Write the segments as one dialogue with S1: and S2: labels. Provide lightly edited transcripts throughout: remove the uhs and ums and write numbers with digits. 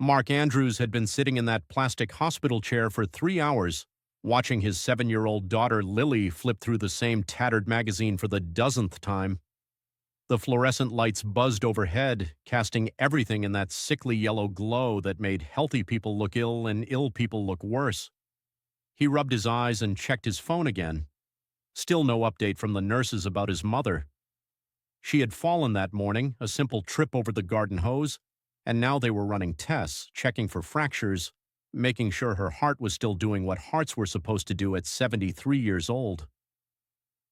S1: Mark Andrews had been sitting in that plastic hospital chair for 3 hours, watching his 7-year-old daughter Lily flip through the same tattered magazine for the dozenth time. The fluorescent lights buzzed overhead, casting everything in that sickly yellow glow that made healthy people look ill and ill people look worse. He rubbed his eyes and checked his phone again. Still no update from the nurses about his mother. She had fallen that morning, a simple trip over the garden hose, and now they were running tests, checking for fractures, making sure her heart was still doing what hearts were supposed to do at 73 years old.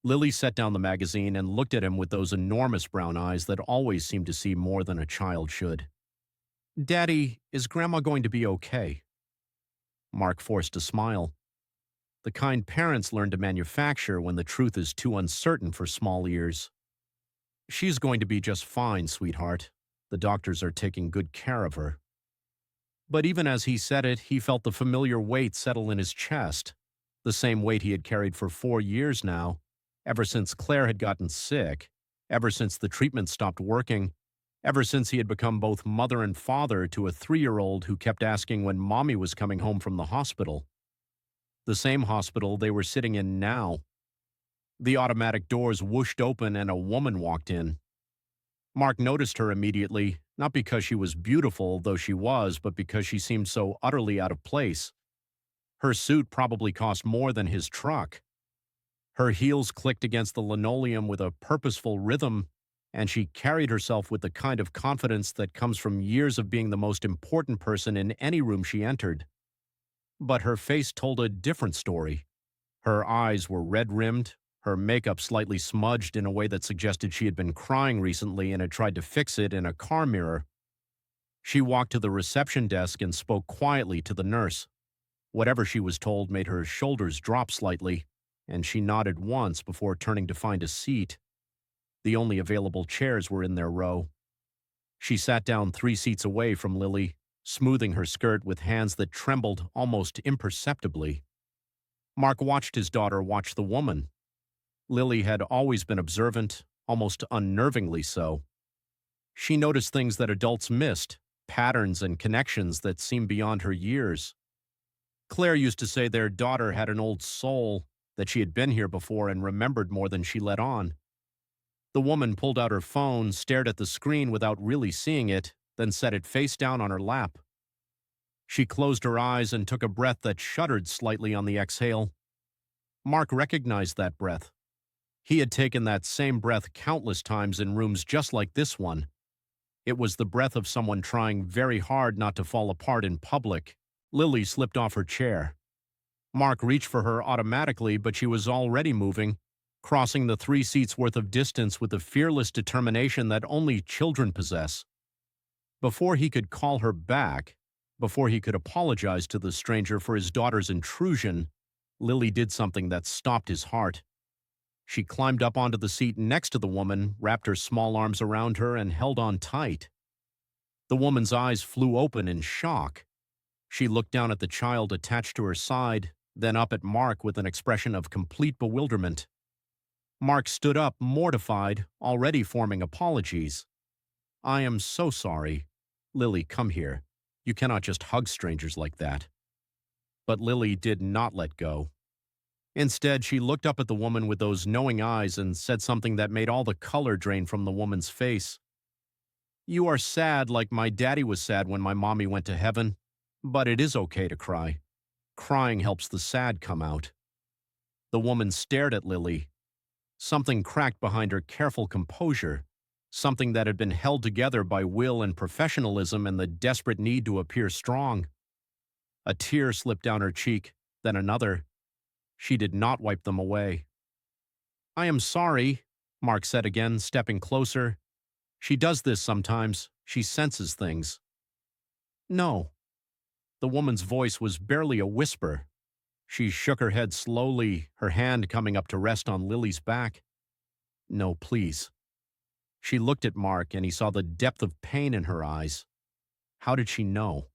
S1: Lily set down the magazine and looked at him with those enormous brown eyes that always seemed to see more than a child should. "Daddy, is Grandma going to be okay?" Mark forced a smile. The kind parents learn to manufacture when the truth is too uncertain for small ears. "She's going to be just fine, sweetheart. The doctors are taking good care of her." But even as he said it, he felt the familiar weight settle in his chest, the same weight he had carried for 4 years now, ever since Claire had gotten sick, ever since the treatment stopped working, ever since he had become both mother and father to a 3-year-old who kept asking when Mommy was coming home from the hospital. The same hospital they were sitting in now. The automatic doors whooshed open and a woman walked in. Mark noticed her immediately, not because she was beautiful, though she was, but because she seemed so utterly out of place. Her suit probably cost more than his truck. Her heels clicked against the linoleum with a purposeful rhythm, and she carried herself with the kind of confidence that comes from years of being the most important person in any room she entered. But her face told a different story. Her eyes were red-rimmed, her makeup slightly smudged in a way that suggested she had been crying recently and had tried to fix it in a car mirror. She walked to the reception desk and spoke quietly to the nurse. Whatever she was told made her shoulders drop slightly, and she nodded once before turning to find a seat. The only available chairs were in their row. She sat down 3 seats away from Lily, smoothing her skirt with hands that trembled almost imperceptibly. Mark watched his daughter watch the woman. Lily had always been observant, almost unnervingly so. She noticed things that adults missed, patterns and connections that seemed beyond her years. Claire used to say their daughter had an old soul, that she had been here before and remembered more than she let on. The woman pulled out her phone, stared at the screen without really seeing it, then set it face down on her lap. She closed her eyes and took a breath that shuddered slightly on the exhale. Mark recognized that breath. He had taken that same breath countless times in rooms just like this one. It was the breath of someone trying very hard not to fall apart in public. Lily slipped off her chair. Mark reached for her automatically, but she was already moving, crossing the 3 seats worth of distance with the fearless determination that only children possess. Before he could call her back, before he could apologize to the stranger for his daughter's intrusion, Lily did something that stopped his heart. She climbed up onto the seat next to the woman, wrapped her small arms around her, and held on tight. The woman's eyes flew open in shock. She looked down at the child attached to her side, then up at Mark with an expression of complete bewilderment. Mark stood up, mortified, already forming apologies. "I am so sorry. Lily, come here. You cannot just hug strangers like that." But Lily did not let go. Instead, she looked up at the woman with those knowing eyes and said something that made all the color drain from the woman's face. "You are sad like my daddy was sad when my mommy went to heaven, but it is okay to cry. Crying helps the sad come out." The woman stared at Lily. Something cracked behind her careful composure, something that had been held together by will and professionalism and the desperate need to appear strong. A tear slipped down her cheek, then another. She did not wipe them away. "I am sorry," Mark said again, stepping closer. "She does this sometimes. She senses things." "No." The woman's voice was barely a whisper. She shook her head slowly, her hand coming up to rest on Lily's back. "No, please." She looked at Mark, and he saw the depth of pain in her eyes. How did she know?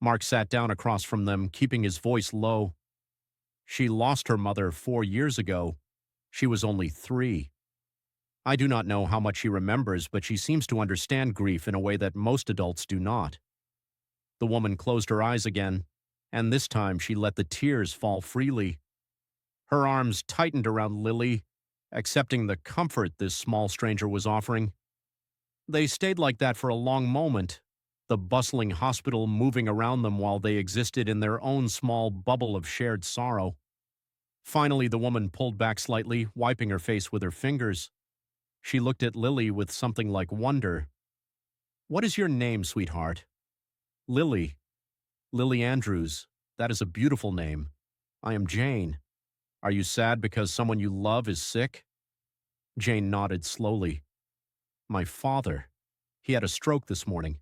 S1: Mark sat down across from them, keeping his voice low. "She lost her mother 4 years ago. She was only 3. I do not know how much she remembers, but she seems to understand grief in a way that most adults do not. The woman closed her eyes again, and this time she let the tears fall freely. Her arms tightened around Lily, accepting the comfort this small stranger was offering. They stayed like that for a long moment, the bustling hospital moving around them while they existed in their own small bubble of shared sorrow. Finally, the woman pulled back slightly, wiping her face with her fingers. She looked at Lily with something like wonder. "What is your name, sweetheart?" "Lily. Lily Andrews. That is a beautiful name. I am Jane. Are you sad because someone you love is sick?" Jane nodded slowly. "My father. He had a stroke this morning.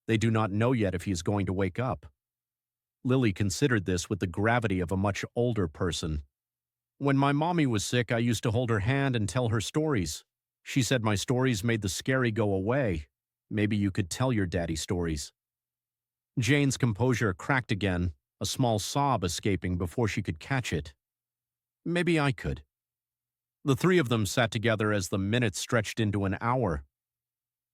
S1: They do not know yet if he is going to wake up." Lily considered this with the gravity of a much older person. "When my mommy was sick, I used to hold her hand and tell her stories. She said my stories made the scary go away. Maybe you could tell your daddy stories." Jane's composure cracked again, a small sob escaping before she could catch it. "Maybe I could." The three of them sat together as the minutes stretched into an hour.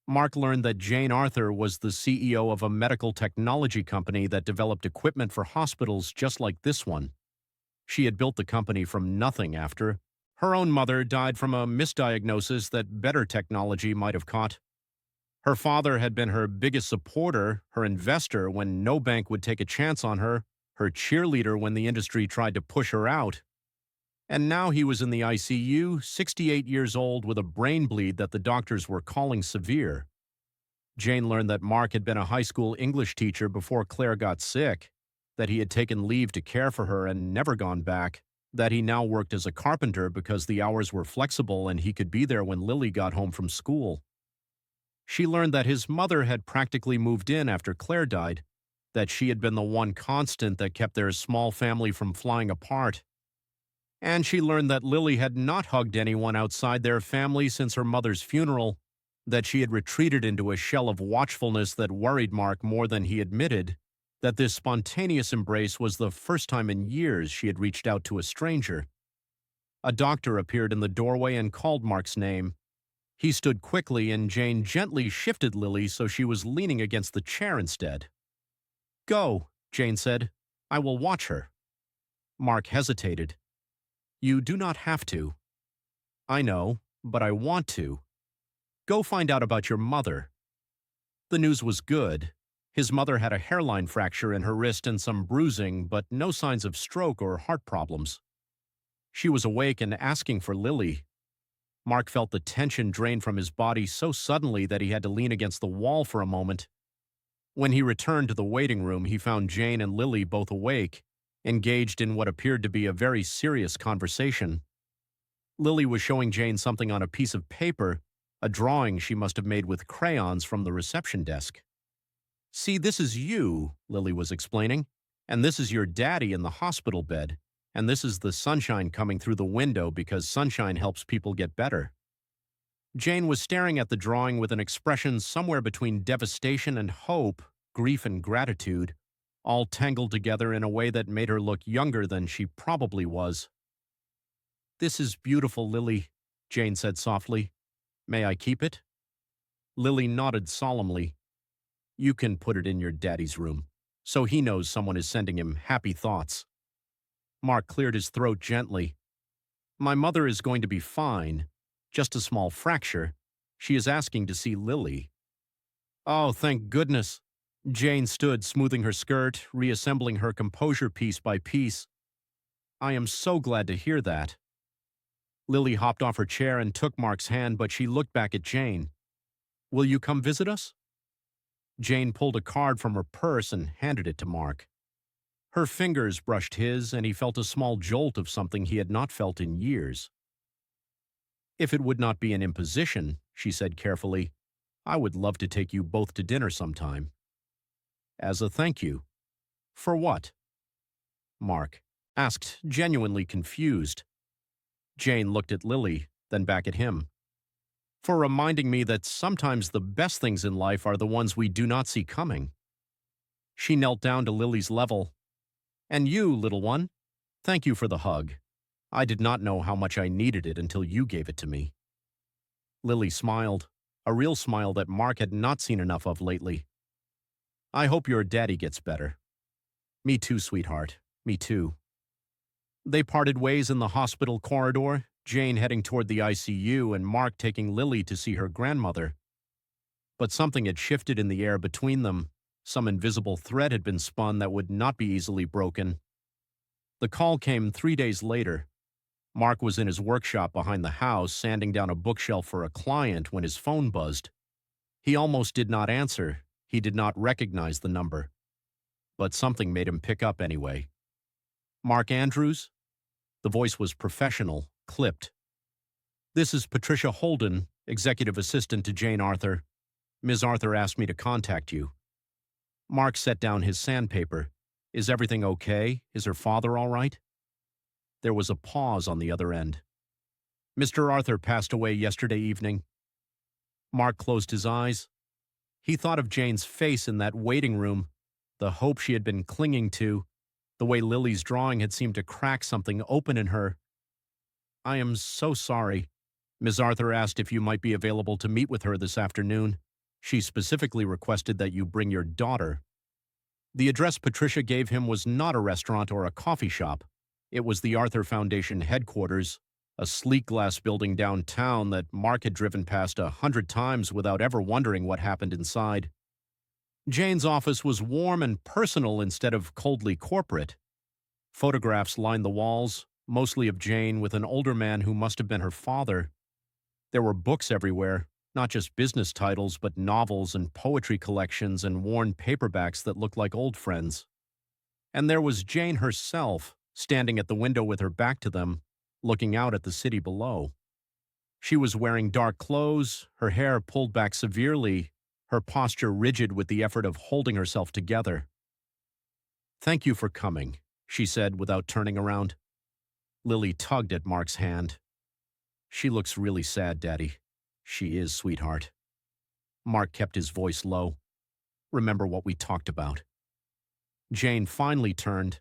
S1: Mark learned that Jane Arthur was the CEO of a medical technology company that developed equipment for hospitals just like this one. She had built the company from nothing after her own mother died from a misdiagnosis that better technology might have caught. Her father had been her biggest supporter, her investor when no bank would take a chance on her, her cheerleader when the industry tried to push her out. And now he was in the ICU, 68 years old, with a brain bleed that the doctors were calling severe. Jane learned that Mark had been a high school English teacher before Claire got sick, that he had taken leave to care for her and never gone back, that he now worked as a carpenter because the hours were flexible and he could be there when Lily got home from school. She learned that his mother had practically moved in after Claire died, that she had been the one constant that kept their small family from flying apart. And she learned that Lily had not hugged anyone outside their family since her mother's funeral, that she had retreated into a shell of watchfulness that worried Mark more than he admitted, that this spontaneous embrace was the first time in years she had reached out to a stranger. A doctor appeared in the doorway and called Mark's name. He stood quickly and Jane gently shifted Lily so she was leaning against the chair instead. "Go," Jane said. "I will watch her." Mark hesitated. "You do not have to." "I know, but I want to. Go find out about your mother." The news was good. His mother had a hairline fracture in her wrist and some bruising, but no signs of stroke or heart problems. She was awake and asking for Lily. Mark felt the tension drain from his body so suddenly that he had to lean against the wall for a moment. When he returned to the waiting room, he found Jane and Lily both awake, engaged in what appeared to be a very serious conversation. Lily was showing Jane something on a piece of paper, a drawing she must have made with crayons from the reception desk. "See, this is you," Lily was explaining, "and this is your daddy in the hospital bed, and this is the sunshine coming through the window because sunshine helps people get better." Jane was staring at the drawing with an expression somewhere between devastation and hope, grief and gratitude, all tangled together in a way that made her look younger than she probably was. "This is beautiful, Lily," Jane said softly. "May I keep it?" Lily nodded solemnly. "You can put it in your daddy's room, so he knows someone is sending him happy thoughts." Mark cleared his throat gently. "My mother is going to be fine. Just a small fracture. She is asking to see Lily." "Oh, thank goodness." Jane stood, smoothing her skirt, reassembling her composure piece by piece. "I am so glad to hear that." Lily hopped off her chair and took Mark's hand, but she looked back at Jane. "Will you come visit us?" Jane pulled a card from her purse and handed it to Mark. Her fingers brushed his, and he felt a small jolt of something he had not felt in years. "If it would not be an imposition," she said carefully, "I would love to take you both to dinner sometime." "As a thank you." "For what?" Mark asked, genuinely confused. Jane looked at Lily, then back at him. "For reminding me that sometimes the best things in life are the ones we do not see coming." She knelt down to Lily's level. "And you, little one, thank you for the hug. I did not know how much I needed it until you gave it to me." Lily smiled, a real smile that Mark had not seen enough of lately. I hope your daddy gets better. Me too, sweetheart. Me too. They parted ways in the hospital corridor, Jane heading toward the ICU and Mark taking Lily to see her grandmother. But something had shifted in the air between them. Some invisible thread had been spun that would not be easily broken. The call came 3 days later. Mark was in his workshop behind the house, sanding down a bookshelf for a client when his phone buzzed. He almost did not answer. He did not recognize the number. But something made him pick up anyway. Mark Andrews? The voice was professional, clipped. This is Patricia Holden, executive assistant to Jane Arthur. Ms. Arthur asked me to contact you. Mark set down his sandpaper. Is everything okay? Is her father all right? There was a pause on the other end. Mr. Arthur passed away yesterday evening. Mark closed his eyes. He thought of Jane's face in that waiting room, the hope she had been clinging to, the way Lily's drawing had seemed to crack something open in her. I am so sorry. Ms. Arthur asked if you might be available to meet with her this afternoon. She specifically requested that you bring your daughter. The address Patricia gave him was not a restaurant or a coffee shop. It was the Arthur Foundation headquarters, a sleek glass building downtown that Mark had driven past 100 times without ever wondering what happened inside. Jane's office was warm and personal instead of coldly corporate. Photographs lined the walls, mostly of Jane with an older man who must have been her father. There were books everywhere, not just business titles, but novels and poetry collections and worn paperbacks that looked like old friends. And there was Jane herself, standing at the window with her back to them, looking out at the city below. She was wearing dark clothes, her hair pulled back severely, her posture rigid with the effort of holding herself together. "Thank you for coming," she said without turning around. Lily tugged at Mark's hand. "She looks really sad, Daddy." "She is, sweetheart." Mark kept his voice low. "Remember what we talked about." Jane finally turned.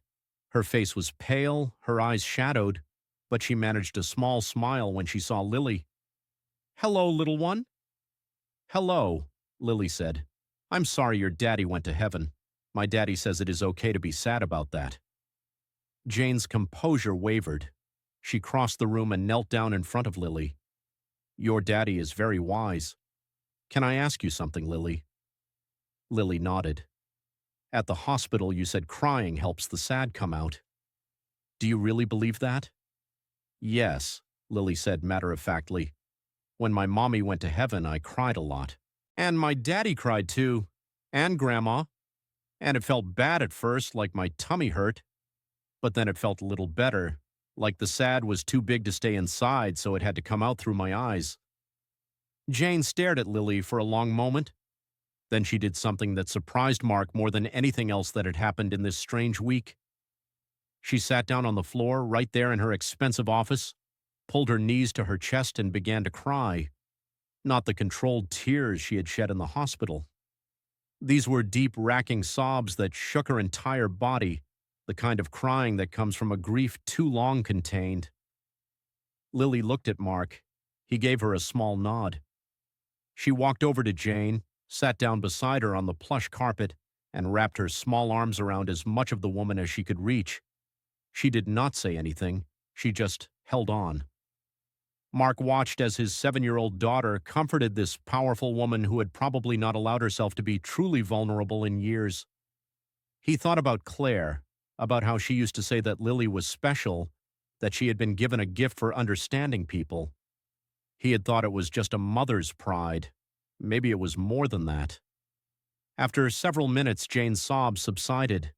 S1: Her face was pale, her eyes shadowed, but she managed a small smile when she saw Lily. "Hello, little one." "Hello," Lily said. "I'm sorry your daddy went to heaven. My daddy says it is okay to be sad about that." Jane's composure wavered. She crossed the room and knelt down in front of Lily. "Your daddy is very wise. Can I ask you something, Lily?" Lily nodded. "At the hospital you said crying helps the sad come out. Do you really believe that?" "Yes," Lily said matter-of-factly. "When my mommy went to heaven, I cried a lot. And my daddy cried too. And Grandma. And it felt bad at first, like my tummy hurt. But then it felt a little better, like the sad was too big to stay inside, so it had to come out through my eyes." Jane stared at Lily for a long moment. Then she did something that surprised Mark more than anything else that had happened in this strange week. She sat down on the floor right there in her expensive office, pulled her knees to her chest and began to cry. Not the controlled tears she had shed in the hospital. These were deep, racking sobs that shook her entire body, the kind of crying that comes from a grief too long contained. Lily looked at Mark. He gave her a small nod. She walked over to Jane, sat down beside her on the plush carpet, and wrapped her small arms around as much of the woman as she could reach. She did not say anything. She just held on. Mark watched as his 7-year-old daughter comforted this powerful woman who had probably not allowed herself to be truly vulnerable in years. He thought about Claire, about how she used to say that Lily was special, that she had been given a gift for understanding people. He had thought it was just a mother's pride. Maybe it was more than that. After several minutes, Jane's sobs subsided.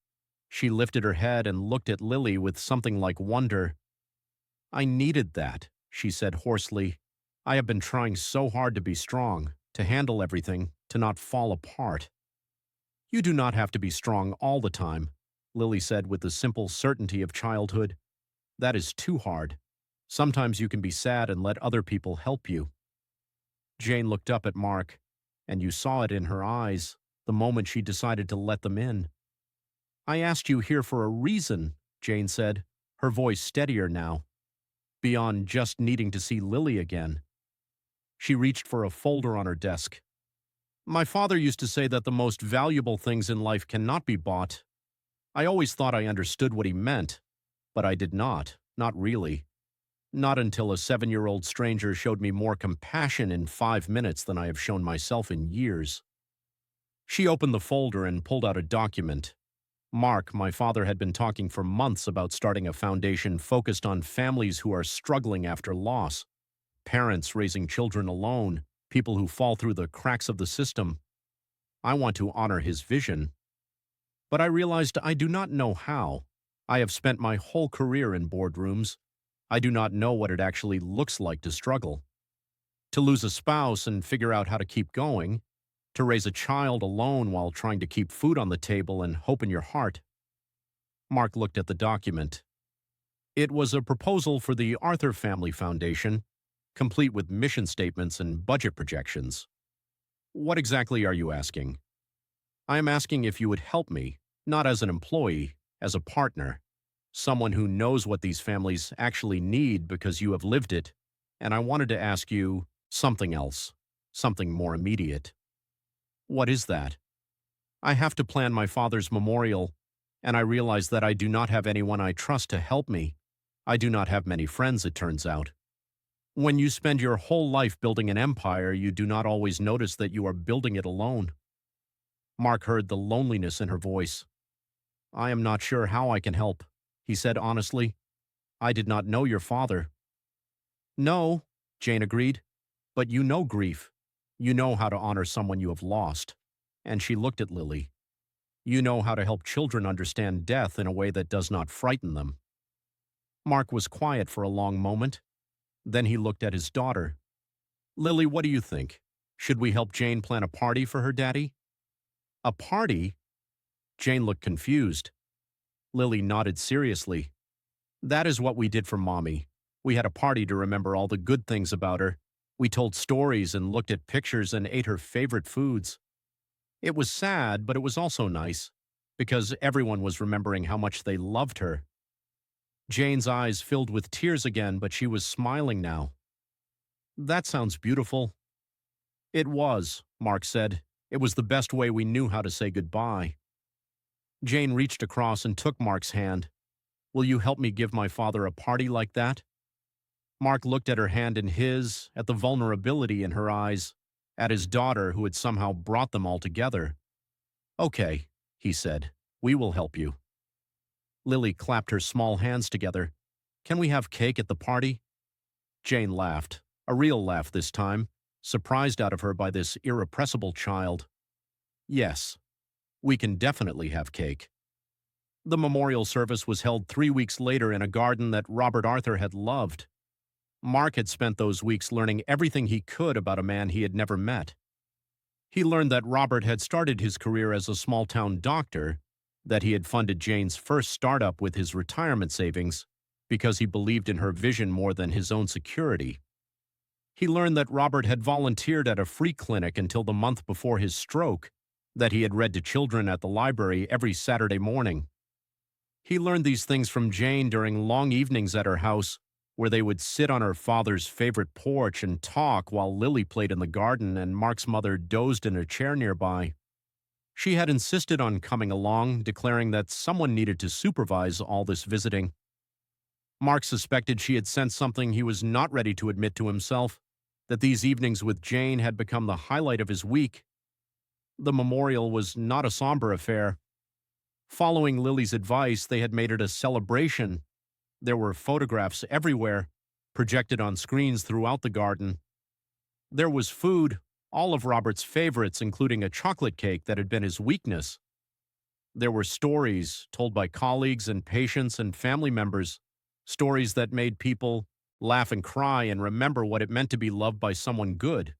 S1: She lifted her head and looked at Lily with something like wonder. "I needed that," she said hoarsely. "I have been trying so hard to be strong, to handle everything, to not fall apart." "You do not have to be strong all the time," Lily said with the simple certainty of childhood. "That is too hard. Sometimes you can be sad and let other people help you." Jane looked up at Mark, and you saw it in her eyes the moment she decided to let them in. "I asked you here for a reason," Jane said, her voice steadier now, beyond just needing to see Lily again. She reached for a folder on her desk. My father used to say that the most valuable things in life cannot be bought. I always thought I understood what he meant, but I did not really. Not until a 7-year-old stranger showed me more compassion in 5 minutes than I have shown myself in years. She opened the folder and pulled out a document. Mark, my father had been talking for months about starting a foundation focused on families who are struggling after loss, parents raising children alone, people who fall through the cracks of the system. I want to honor his vision, but I realized I do not know how. I have spent my whole career in boardrooms. I do not know what it actually looks like to struggle. To lose a spouse and figure out how to keep going, to raise a child alone while trying to keep food on the table and hope in your heart. Mark looked at the document. It was a proposal for the Arthur Family Foundation, complete with mission statements and budget projections. What exactly are you asking? I am asking if you would help me, not as an employee, as a partner, someone who knows what these families actually need because you have lived it, and I wanted to ask you something else, something more immediate. What is that? I have to plan my father's memorial, and I realize that I do not have anyone I trust to help me. I do not have many friends, it turns out. When you spend your whole life building an empire, you do not always notice that you are building it alone. Mark heard the loneliness in her voice. I am not sure how I can help, he said honestly. I did not know your father. No, Jane agreed, but you know grief. You know how to honor someone you have lost. And she looked at Lily. You know how to help children understand death in a way that does not frighten them. Mark was quiet for a long moment. Then he looked at his daughter. Lily, what do you think? Should we help Jane plan a party for her daddy? A party? Jane looked confused. Lily nodded seriously. That is what we did for Mommy. We had a party to remember all the good things about her. We told stories and looked at pictures and ate her favorite foods. It was sad, but it was also nice, because everyone was remembering how much they loved her. Jane's eyes filled with tears again, but she was smiling now. That sounds beautiful. It was, Mark said. It was the best way we knew how to say goodbye. Jane reached across and took Mark's hand. Will you help me give my father a party like that? Mark looked at her hand in his, at the vulnerability in her eyes, at his daughter who had somehow brought them all together. Okay, he said, we will help you. Lily clapped her small hands together. Can we have cake at the party? Jane laughed, a real laugh this time, surprised out of her by this irrepressible child. Yes, we can definitely have cake. The memorial service was held 3 weeks later in a garden that Robert Arthur had loved. Mark had spent those weeks learning everything he could about a man he had never met. He learned that Robert had started his career as a small-town doctor, that he had funded Jane's first startup with his retirement savings because he believed in her vision more than his own security. He learned that Robert had volunteered at a free clinic until the month before his stroke, that he had read to children at the library every Saturday morning. He learned these things from Jane during long evenings at her house, where they would sit on her father's favorite porch and talk while Lily played in the garden and Mark's mother dozed in a chair nearby. She had insisted on coming along, declaring that someone needed to supervise all this visiting. Mark suspected she had sensed something he was not ready to admit to himself, that these evenings with Jane had become the highlight of his week. The memorial was not a somber affair. Following Lily's advice, they had made it a celebration. There were photographs everywhere, projected on screens throughout the garden. There was food, all of Robert's favorites, including a chocolate cake that had been his weakness. There were stories told by colleagues and patients and family members, stories that made people laugh and cry and remember what it meant to be loved by someone good.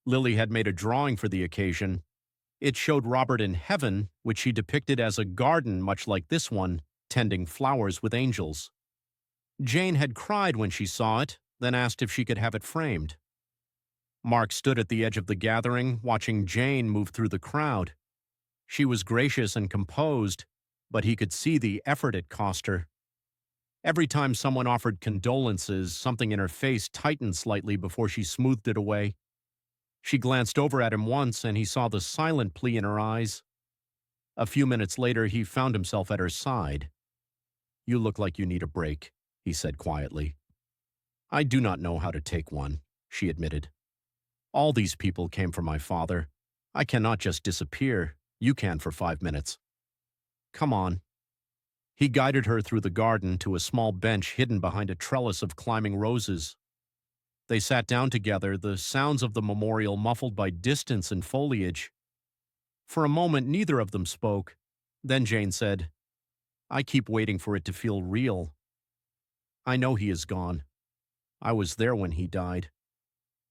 S1: Lily had made a drawing for the occasion. It showed Robert in heaven, which she depicted as a garden much like this one, tending flowers with angels. Jane had cried when she saw it, then asked if she could have it framed. Mark stood at the edge of the gathering, watching Jane move through the crowd. She was gracious and composed, but he could see the effort it cost her. Every time someone offered condolences, something in her face tightened slightly before she smoothed it away. She glanced over at him once, and he saw the silent plea in her eyes. A few minutes later, he found himself at her side. "You look like you need a break," he said quietly. "I do not know how to take one," she admitted. "All these people came for my father. I cannot just disappear. You can for 5 minutes. Come on." He guided her through the garden to a small bench hidden behind a trellis of climbing roses. They sat down together, the sounds of the memorial muffled by distance and foliage. For a moment, neither of them spoke. Then Jane said, "I keep waiting for it to feel real. I know he is gone. I was there when he died.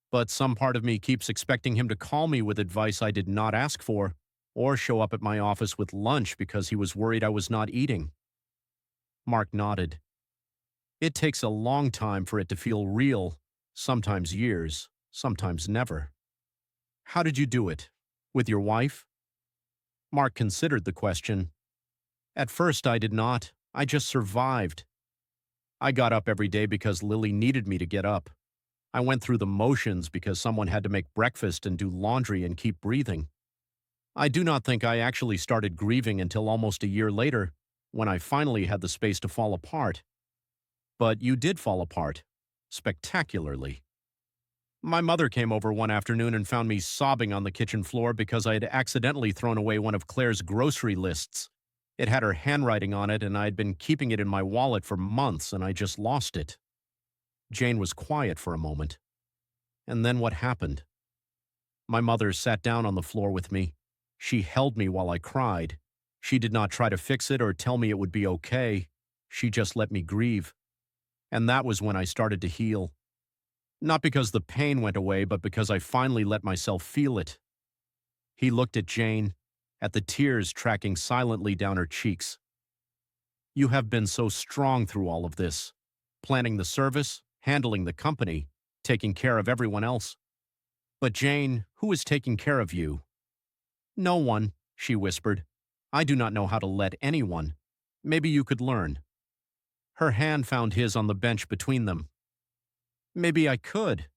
S1: But some part of me keeps expecting him to call me with advice I did not ask for, or show up at my office with lunch because he was worried I was not eating." Mark nodded. "It takes a long time for it to feel real, sometimes years, sometimes never." "How did you do it? With your wife?" Mark considered the question. "At first I did not. I just survived. I got up every day because Lily needed me to get up. I went through the motions because someone had to make breakfast and do laundry and keep breathing. I do not think I actually started grieving until almost a year later, when I finally had the space to fall apart. But you did fall apart. Spectacularly. My mother came over one afternoon and found me sobbing on the kitchen floor because I had accidentally thrown away one of Claire's grocery lists. It had her handwriting on it, and I had been keeping it in my wallet for months, and I just lost it." Jane was quiet for a moment. "And then what happened?" "My mother sat down on the floor with me. She held me while I cried. She did not try to fix it or tell me it would be okay. She just let me grieve. And that was when I started to heal. Not because the pain went away, but because I finally let myself feel it." He looked at Jane, at the tears tracking silently down her cheeks. "You have been so strong through all of this. Planning the service, handling the company, taking care of everyone else. But Jane, who is taking care of you?" "No one," she whispered. "I do not know how to let anyone. Maybe you could learn." Her hand found his on the bench between them. "Maybe I could."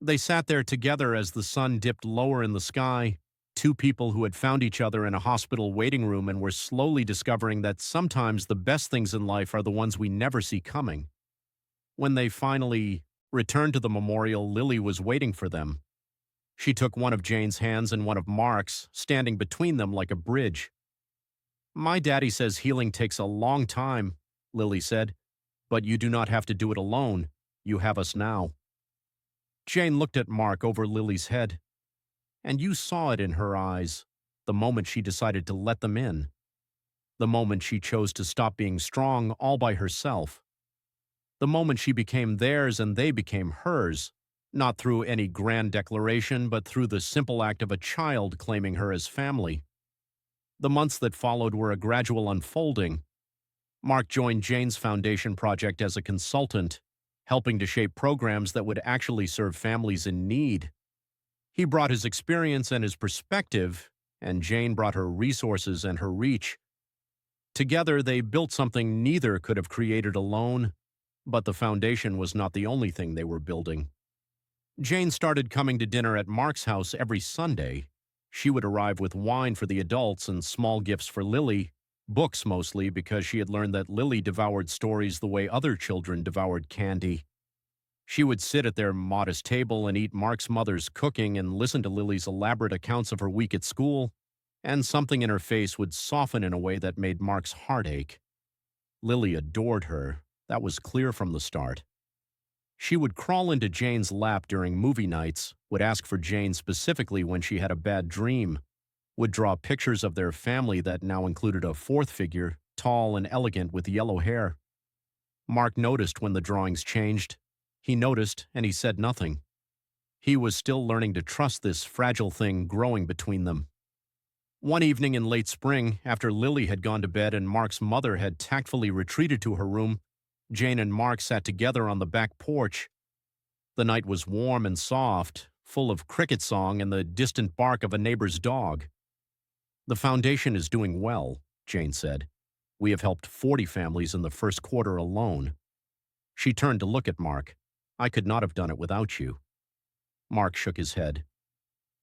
S1: They sat there together as the sun dipped lower in the sky, two people who had found each other in a hospital waiting room and were slowly discovering that sometimes the best things in life are the ones we never see coming. When they finally returned to the memorial, Lily was waiting for them. She took one of Jane's hands and one of Mark's, standing between them like a bridge. "My daddy says healing takes a long time," Lily said, "but you do not have to do it alone. You have us now." Jane looked at Mark over Lily's head. And you saw it in her eyes, the moment she decided to let them in. The moment she chose to stop being strong all by herself. The moment she became theirs and they became hers, not through any grand declaration, but through the simple act of a child claiming her as family. The months that followed were a gradual unfolding. Mark joined Jane's foundation project as a consultant, helping to shape programs that would actually serve families in need. He brought his experience and his perspective, and Jane brought her resources and her reach. Together, they built something neither could have created alone, but the foundation was not the only thing they were building. Jane started coming to dinner at Mark's house every Sunday. She would arrive with wine for the adults and small gifts for Lily, books mostly because she had learned that Lily devoured stories the way other children devoured candy. She would sit at their modest table and eat Mark's mother's cooking and listen to Lily's elaborate accounts of her week at school, and something in her face would soften in a way that made Mark's heart ache. Lily adored her. That was clear from the start. She would crawl into Jane's lap during movie nights, would ask for Jane specifically when she had a bad dream, would draw pictures of their family that now included a fourth figure, tall and elegant with yellow hair. Mark noticed when the drawings changed. He noticed, and he said nothing. He was still learning to trust this fragile thing growing between them. One evening in late spring, after Lily had gone to bed and Mark's mother had tactfully retreated to her room, Jane and Mark sat together on the back porch. The night was warm and soft, full of cricket song and the distant bark of a neighbor's dog. "The foundation is doing well," Jane said. "We have helped 40 families in the first quarter alone." She turned to look at Mark. "I could not have done it without you." Mark shook his head.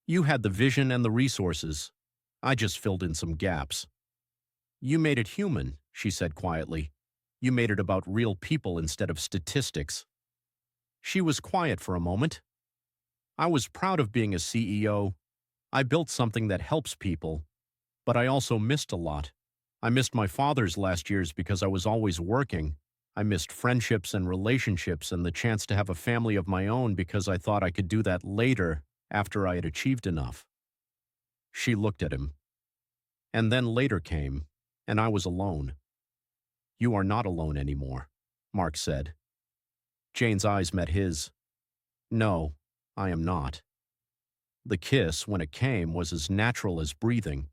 S1: You had the vision and the resources. I just filled in some gaps. You made it human, she said quietly. You made it about real people instead of statistics. She was quiet for a moment. I was proud of being a CEO. I built something that helps people, but I also missed a lot. I missed my father's last years because I was always working. I missed friendships and relationships and the chance to have a family of my own because I thought I could do that later after I had achieved enough. She looked at him. And then later came, and I was alone. You are not alone anymore, Mark said. Jane's eyes met his. No, I am not. The kiss, when it came, was as natural as breathing.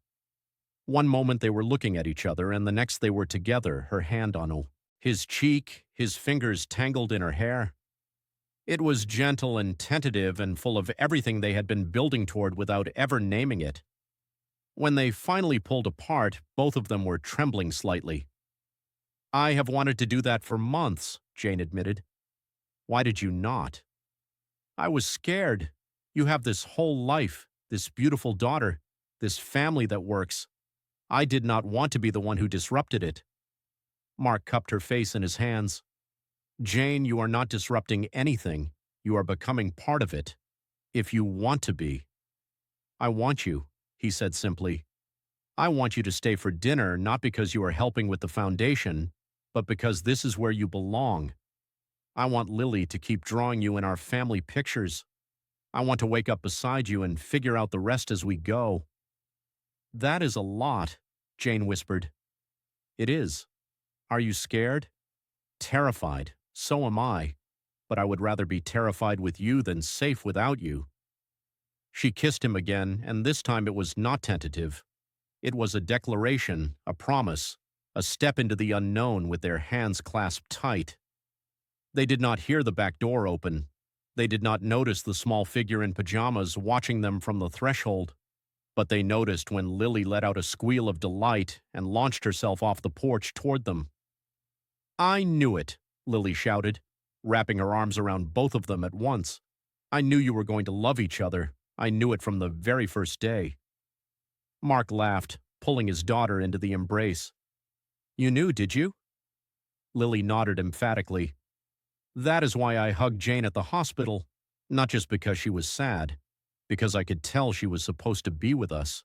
S1: One moment they were looking at each other, and the next they were together, her hand on his cheek, his fingers tangled in her hair. It was gentle and tentative and full of everything they had been building toward without ever naming it. When they finally pulled apart, both of them were trembling slightly. I have wanted to do that for months, Jane admitted. Why did you not? I was scared. You have this whole life, this beautiful daughter, this family that works. I did not want to be the one who disrupted it. Mark cupped her face in his hands. Jane, you are not disrupting anything. You are becoming part of it. If you want to be. I want you, he said simply. I want you to stay for dinner, not because you are helping with the foundation, but because this is where you belong. I want Lily to keep drawing you in our family pictures. I want to wake up beside you and figure out the rest as we go. That is a lot, Jane whispered. It is. Are you scared? Terrified. So am I. But I would rather be terrified with you than safe without you. She kissed him again, and this time it was not tentative. It was a declaration, a promise, a step into the unknown with their hands clasped tight. They did not hear the back door open. They did not notice the small figure in pajamas watching them from the threshold. But they noticed when Lily let out a squeal of delight and launched herself off the porch toward them. I knew it, Lily shouted, wrapping her arms around both of them at once. I knew you were going to love each other. I knew it from the very first day. Mark laughed, pulling his daughter into the embrace. You knew, did you? Lily nodded emphatically. That is why I hugged Jane at the hospital, not just because she was sad, because I could tell she was supposed to be with us.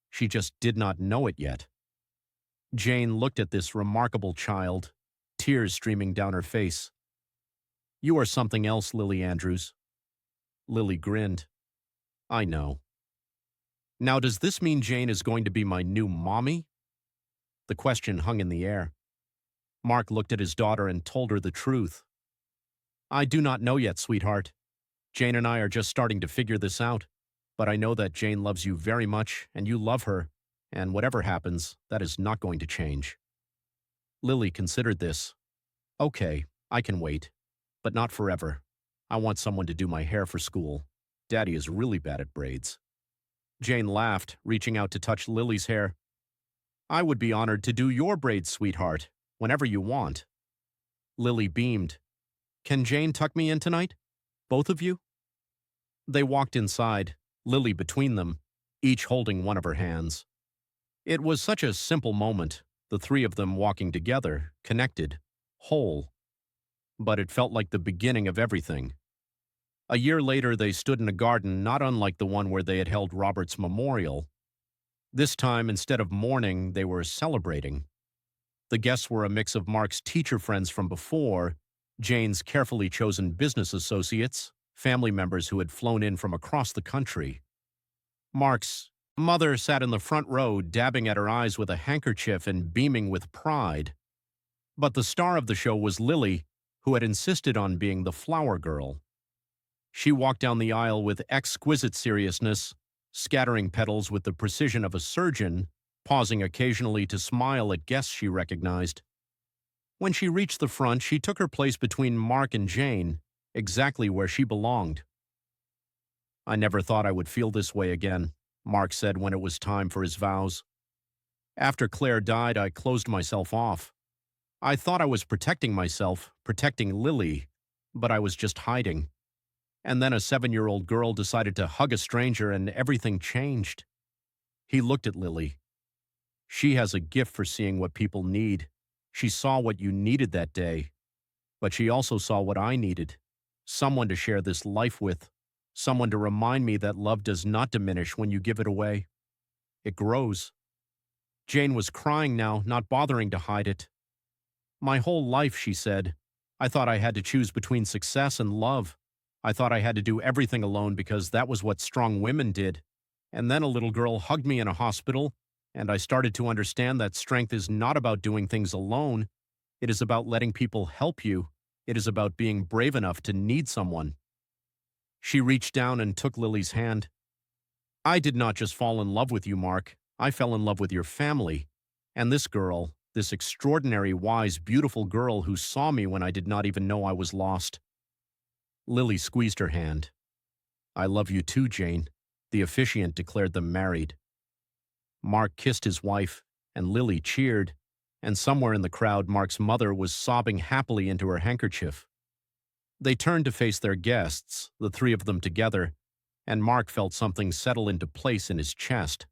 S1: She just did not know it yet. Jane looked at this remarkable child, tears streaming down her face. You are something else, Lily Andrews. Lily grinned. I know. Now, does this mean Jane is going to be my new mommy? The question hung in the air. Mark looked at his daughter and told her the truth. I do not know yet, sweetheart. Jane and I are just starting to figure this out, but I know that Jane loves you very much and you love her, and whatever happens, that is not going to change. Lily considered this. Okay, I can wait, but not forever. I want someone to do my hair for school. Daddy is really bad at braids. Jane laughed, reaching out to touch Lily's hair. I would be honored to do your braids, sweetheart, whenever you want. Lily beamed. Can Jane tuck me in tonight? Both of you? They walked inside, Lily between them, each holding one of her hands. It was such a simple moment, the three of them walking together, connected, whole. But it felt like the beginning of everything. A year later, they stood in a garden not unlike the one where they had held Robert's memorial. This time, instead of mourning, they were celebrating. The guests were a mix of Mark's teacher friends from before, Jane's carefully chosen business associates, family members who had flown in from across the country. Mark's mother sat in the front row, dabbing at her eyes with a handkerchief and beaming with pride. But the star of the show was Lily, who had insisted on being the flower girl. She walked down the aisle with exquisite seriousness, scattering petals with the precision of a surgeon, pausing occasionally to smile at guests she recognized. When she reached the front, she took her place between Mark and Jane, exactly where she belonged. I never thought I would feel this way again, Mark said when it was time for his vows. After Claire died, I closed myself off. I thought I was protecting myself, protecting Lily, but I was just hiding. And then a 7-year-old girl decided to hug a stranger and everything changed. He looked at Lily. She has a gift for seeing what people need. She saw what you needed that day, but she also saw what I needed. Someone to share this life with. Someone to remind me that love does not diminish when you give it away. It grows. Jane was crying now, not bothering to hide it. My whole life, she said, I thought I had to choose between success and love. I thought I had to do everything alone because that was what strong women did. And then a little girl hugged me in a hospital, and I started to understand that strength is not about doing things alone. It is about letting people help you. It is about being brave enough to need someone. She reached down and took Lily's hand. I did not just fall in love with you, Mark. I fell in love with your family. And this girl, this extraordinary, wise, beautiful girl who saw me when I did not even know I was lost. Lily squeezed her hand. I love you too, Jane. The officiant declared them married. Mark kissed his wife, and Lily cheered, and somewhere in the crowd Mark's mother was sobbing happily into her handkerchief. They turned to face their guests, the three of them together, and Mark felt something settle into place in his chest.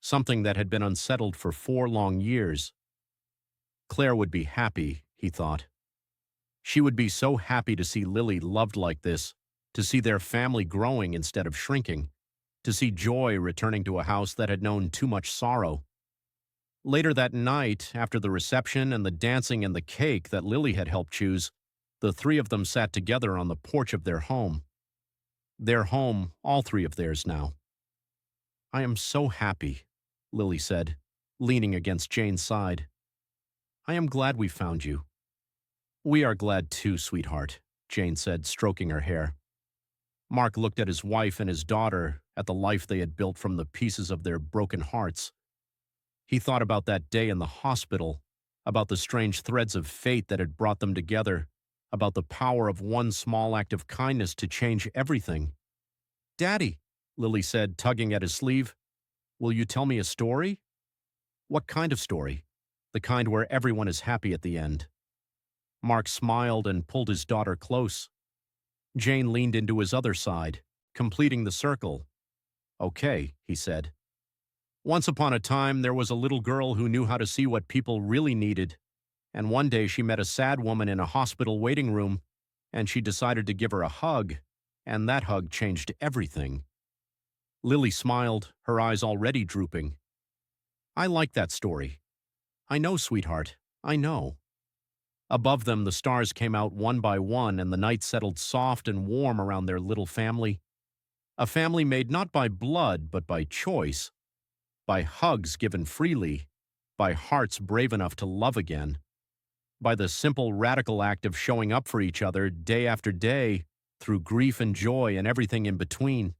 S1: Something that had been unsettled for 4 long years. Claire would be happy, he thought. She would be so happy to see Lily loved like this, to see their family growing instead of shrinking, to see joy returning to a house that had known too much sorrow. Later that night, after the reception and the dancing and the cake that Lily had helped choose, the three of them sat together on the porch of their home. Their home, all three of theirs now. I am so happy, Lily said, leaning against Jane's side. I am glad we found you. We are glad too, sweetheart, Jane said, stroking her hair. Mark looked at his wife and his daughter, at the life they had built from the pieces of their broken hearts. He thought about that day in the hospital, about the strange threads of fate that had brought them together, about the power of one small act of kindness to change everything. Daddy, Lily said, tugging at his sleeve, will you tell me a story? What kind of story? The kind where everyone is happy at the end. Mark smiled and pulled his daughter close. Jane leaned into his other side, completing the circle. Okay, he said. Once upon a time, there was a little girl who knew how to see what people really needed. And one day she met a sad woman in a hospital waiting room, and she decided to give her a hug, and that hug changed everything. Lily smiled, her eyes already drooping. I like that story. I know, sweetheart, I know. Above them, the stars came out one by one, and the night settled soft and warm around their little family. A family made not by blood, but by choice, by hugs given freely, by hearts brave enough to love again, by the simple, radical act of showing up for each other day after day, through grief and joy and everything in between.